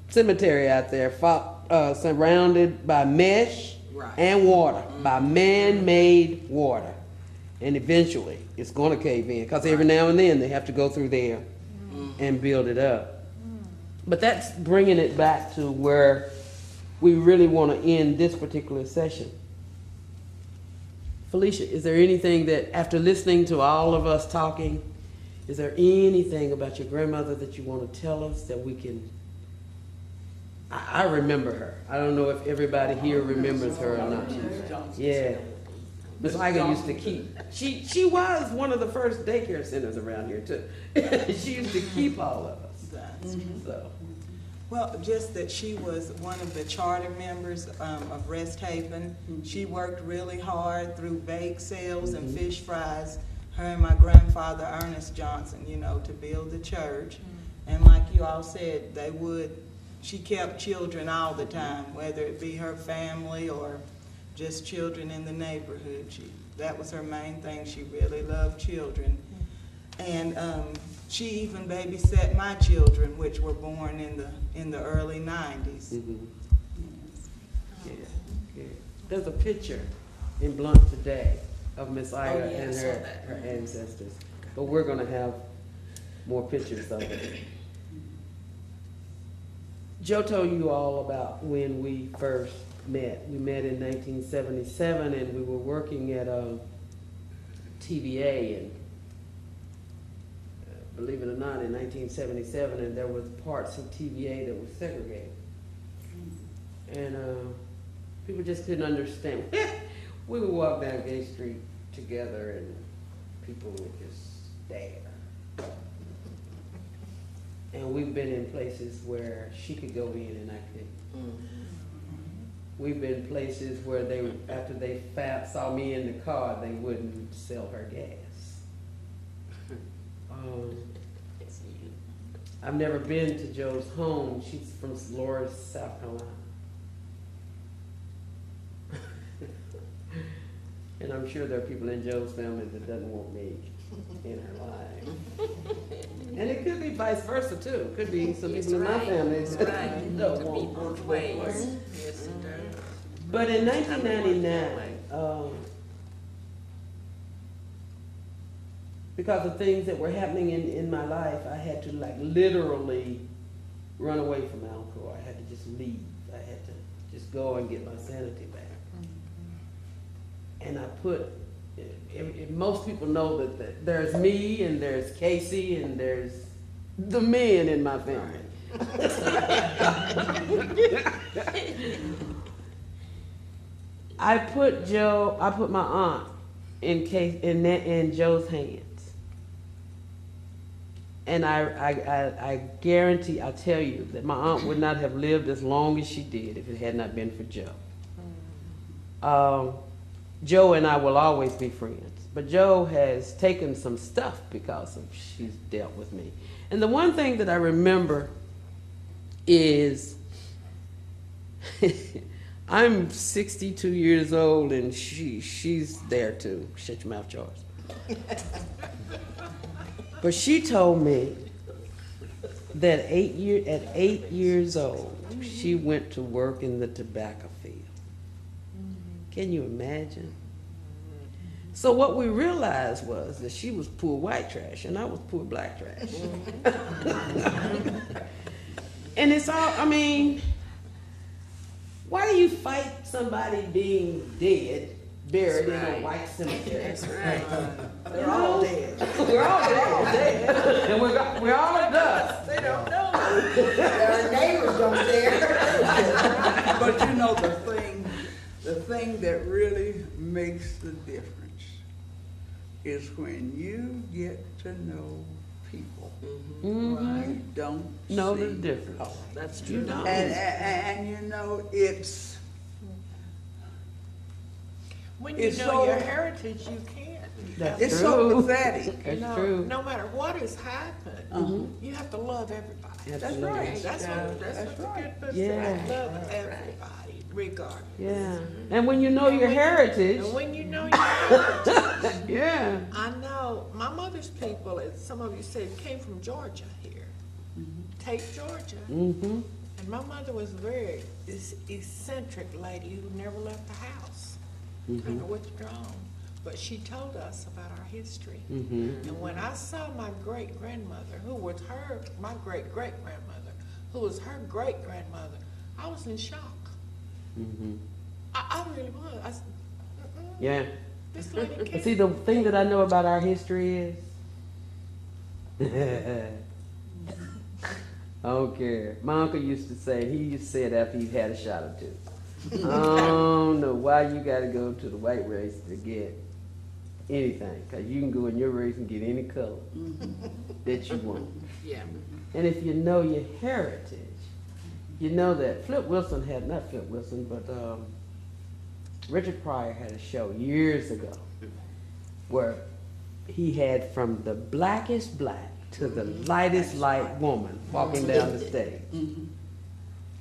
cemetery out there, surrounded by mesh and water, by man-made water. And eventually, it's going to cave in, because every now and then they have to go through there and build it up. But that's bringing it back to where we really want to end this particular session. Felicia, is there anything that, after listening to all of us talking, is there anything about your grandmother that you want to tell us that we can... I remember her. I don't know if everybody here remembers her or not. Yeah. Miss Iger used to keep... She was one of the first daycare centers around here, too. She used to keep all of us. So. Well, just that she was one of the charter members of Rest Haven. She worked really hard through bake sales and fish fries, her and my grandfather, Ernest Johnson, you know, to build the church. And like you all said, she kept children all the time, whether it be her family or just children in the neighborhood. That was her main thing. She really loved children. And she even babysat my children, which were born in the early 90s. Yeah. There's a picture in Blount today of Miss Ida and her ancestors. But we're going to have more pictures of it. Joe told you all about when we first met. We met in 1977, and we were working at TVA, and believe it or not, in 1977, and there was parts of TVA that were segregated. And people just couldn't understand. We would walk down Gay Street together, and people would just stare. And we've been in places where she could go in and I couldn't. We've been places where after they saw me in the car, they wouldn't sell her gas. I've never been to Joe's home. She's from Loris, South Carolina. And I'm sure there are people in Joe's family that doesn't want me in her life. And it could be vice versa too. It could be some people in my family that don't want both ways. Yes, it does. But in 1999, because of things that were happening in my life, I had to literally run away from Alcor. I had to just leave. I had to just go and get my sanity back. And I most people know that there's me and there's Casey and there's the men in my family. I put my aunt in Joe's hands. And I guarantee, I tell you, that my aunt would not have lived as long as she did if it had not been for Joe. Joe and I will always be friends. But Joe has taken some stuff because she's dealt with me. And the one thing that I remember is I'm 62 years old and she's there too. Shut your mouth, Charles. But she told me that at 8 years old, she went to work in the tobacco field. Can you imagine? So what we realized was that she was poor white trash and I was poor black trash. And it's all, I mean, why do you fight somebody being dead, buried in a white cemetery? That's right. They're all dead. We're all dead. And we're all dust. They don't know. Their neighbors don't care. But you know, the thing that really makes the difference is when you get to know people. You don't know see the difference. color. That's true. You don't. And you know, it's When you it's know so- your heritage, you can't. That's it's true. so pathetic. That's true. No matter what has happened, you have to love everybody. Absolutely. That's right. That's what the good book Yeah. says. Love everybody, regardless. Yeah. And when you know your heritage. And when you know your heritage. Yeah. I know my mother's people, as some of you said, came from Georgia here. Take Georgia. Mm-hmm. And My mother was a very eccentric lady who never left the house, kind of withdrawn. But she told us about our history. And when I saw my great-grandmother, who was my great-great-grandmother, who was her great-grandmother, I was in shock. I really was. I said, Yeah. this lady can't. See, the thing that I know about our history is, I don't care. My uncle used to say, he used to say it after he had a shot or two. I don't know why you got to go to the white race to get anything, because you can go in your race and get any color that you want. Yeah. And if you know your heritage, you know that not Flip Wilson, but Richard Pryor had a show years ago where he had from the blackest black to the lightest light woman walking down the stage.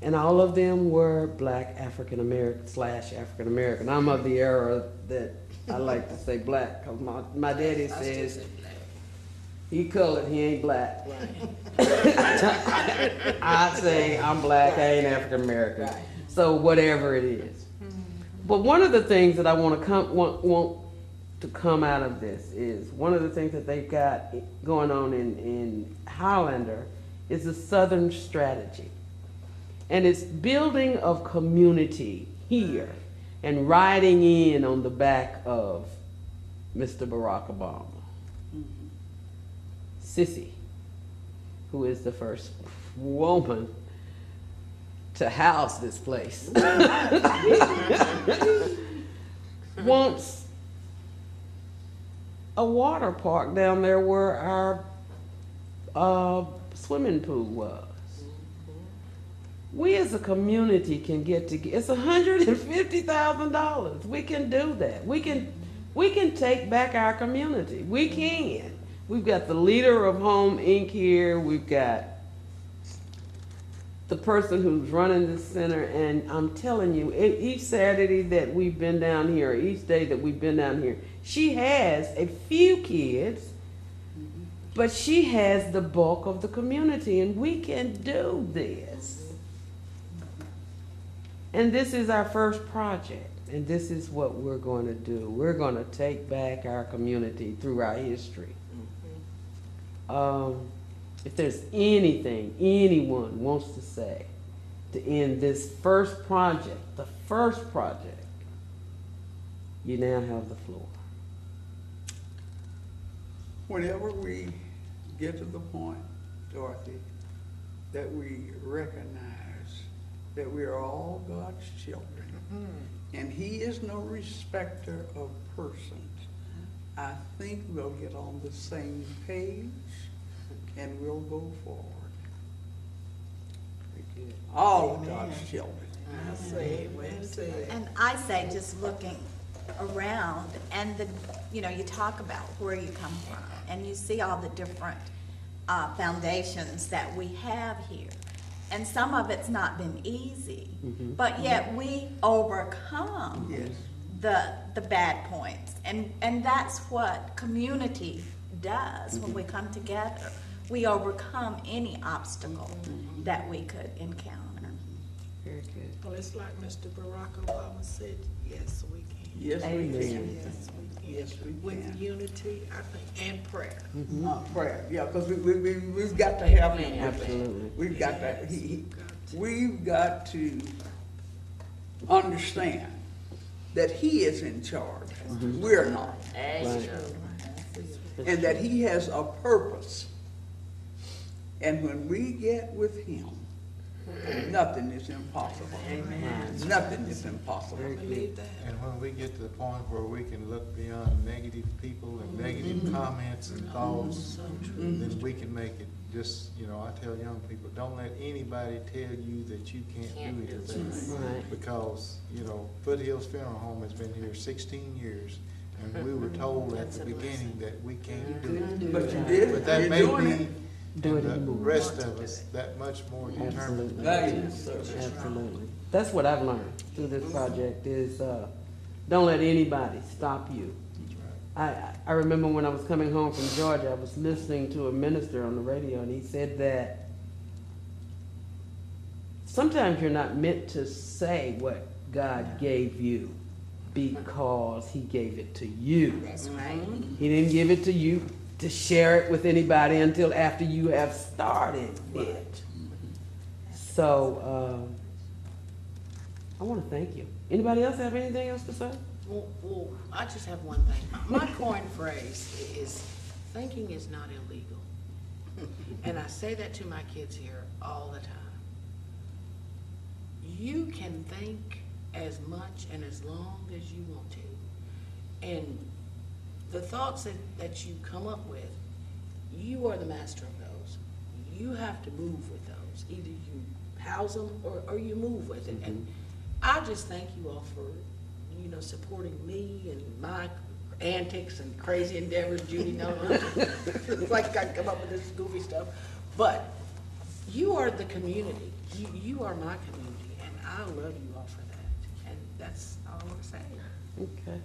And all of them were black African-American / African-American. I'm of the era that I like to say black, because my daddy says he colored, he ain't black. I say I'm black, I ain't African-American. So whatever it is. But one of the things that I want to come out of this is, one of the things that they've got going on in Highlander is the Southern strategy. And it's building of community here and riding in on the back of Mr. Barack Obama. Sissy, who is the first woman to house this place, wants a water park down there where our swimming pool was. We as a community can get together. It's $150,000. We can do that. We can take back our community. We can. We've got the leader of Home Inc. here. We've got the person who's running the center, and I'm telling you, each Saturday that we've been down here, or each day that we've been down here, she has a few kids, but she has the bulk of the community, and we can do this. And this is our first project, and this is what we're going to do. We're going to take back our community through our history. If there's anything anyone wants to say to end this first project, you now have the floor. Whenever we get to the point, Dorothy, that we recognize that we are all God's children, and He is no respecter of persons, I think we'll get on the same page and we'll go forward. All of God's children. I say, well said. And I say, just looking around, and you talk about where you come from, and you see all the different foundations that we have here. And some of it's not been easy, but yet we overcome the bad points. And that's what community does when we come together. We overcome any obstacle that we could encounter. Very good. Well, it's like Mr. Barack Obama said, yes, we can. Yes, we Amen. can. Yes, we can. Yes, we With can. unity, I think, and prayer. Prayer, yeah, because we've got to have Him. Absolutely. We've got to. We've got to understand that He is in charge. We're not. Right. And that He has a purpose. And when we get with Him, nothing is impossible. Nothing is impossible. I believe that. And when we get to the point where we can look beyond negative people and negative comments and thoughts, then we can make it. Just, I tell young people, don't let anybody tell you that you can't do anything. Right. Because, Foothills Funeral Home has been here 16 years, and we were told at the beginning that we can't do it. But you did. But that You're may doing be, it. Do it and the anymore. rest of us, that much more determined. Absolutely. That's what I've learned through this project is don't let anybody stop you. I remember when I was coming home from Georgia, I was listening to a minister on the radio, and he said that sometimes you're not meant to say what God gave you because he gave it to you. That's right. He didn't give it to you to share it with anybody until after you have started it. So, I want to thank you. Anybody else have anything else to say? Well, I just have one thing. My coin phrase is, thinking is not illegal. And I say that to my kids here all the time. You can think as much and as long as you want to. And the thoughts that you come up with, you are the master of those. You have to move with those. Either you house them or you move with it. And I just thank you all for, you know, supporting me and my antics and crazy endeavors. Judy knows. It's like I come up with this goofy stuff. But you are the community. You are my community, and I love you all for that. And that's all I want to say. Okay.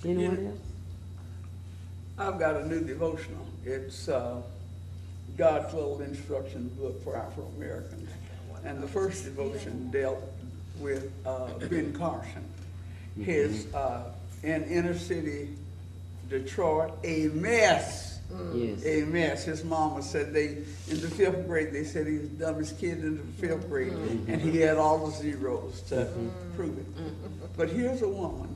Anyone else? I've got a new devotional. It's God's little instruction book for Afro-Americans. And the first devotion dealt with Ben Carson. His, in inner city Detroit, a mess. Yes. A mess. His mama said in the 5th grade, they said he was the dumbest kid in the 5th grade, and he had all the zeros to prove it. But here's a woman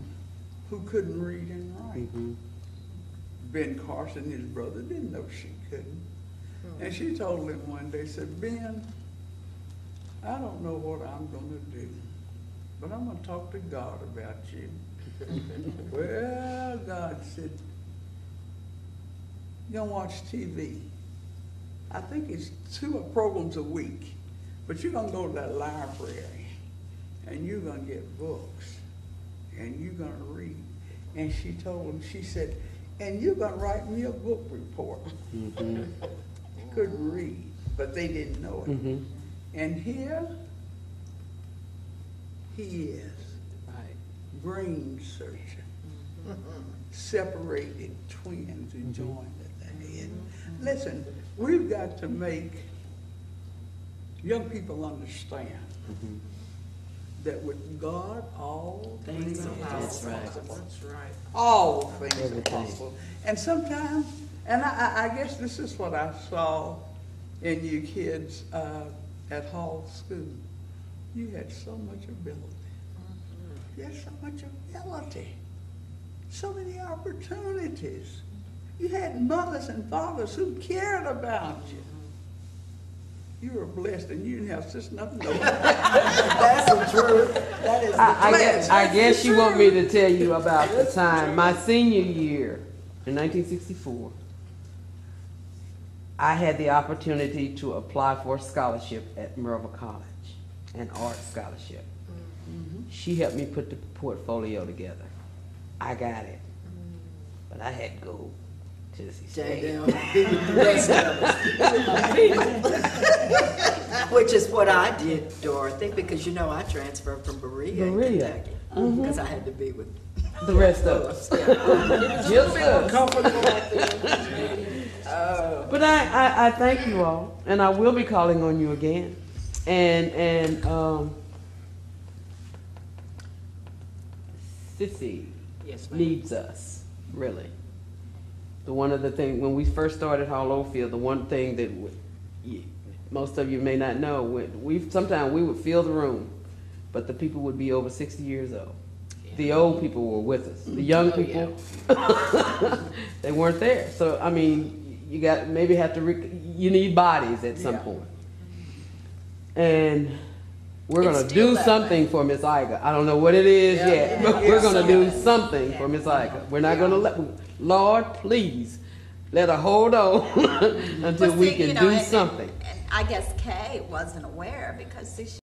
who couldn't read and write. Ben Carson, his brother, didn't know she couldn't. And she told him one day, said, Ben, I don't know what I'm going to do, but I'm going to talk to God about you. Well, God said, you're going to watch TV. I think it's 2 programs a week, but you're going to go to that library, and you're going to get books, and you're going to read. And she told him, she said, and you're going to write me a book report. Couldn't read, but they didn't know it. And here he is, brain surgeon, separated twins who joined at the head. Listen, we've got to make young people understand that with God, all things are possible. That's right. All things are possible. And sometimes, and I guess this is what I saw in you kids at Hall School. You had so much ability. You had so much ability. So many opportunities. You had mothers and fathers who cared about you. You were blessed, and you didn't have just nothing to That's the truth. That is the I guess you want me to tell you about the time, my senior year in 1964, I had the opportunity to apply for a scholarship at Merva College, an art scholarship. She helped me put the portfolio together. I got it, but I had to go to the state. Which is what I did, Dorothy, because you know I transferred from Berea, Kentucky, because I had to be with the rest of us. Just us. But I thank you all, and I will be calling on you again. And Sissy needs us, really. One of the things, when we first started Hall Oldfield, the one thing that most of you may not know, sometimes we would fill the room, but the people would be over 60 years old. The old people were with us. The young people, they weren't there. So, I mean, you got maybe have to, you need bodies at some point. And we're going to do something for Miss Iga. I don't know what it is yet, but we're going to do something for Miss Iga. We're not going to Lord, please, let her hold on until we can do something. And I guess Kay wasn't aware because see,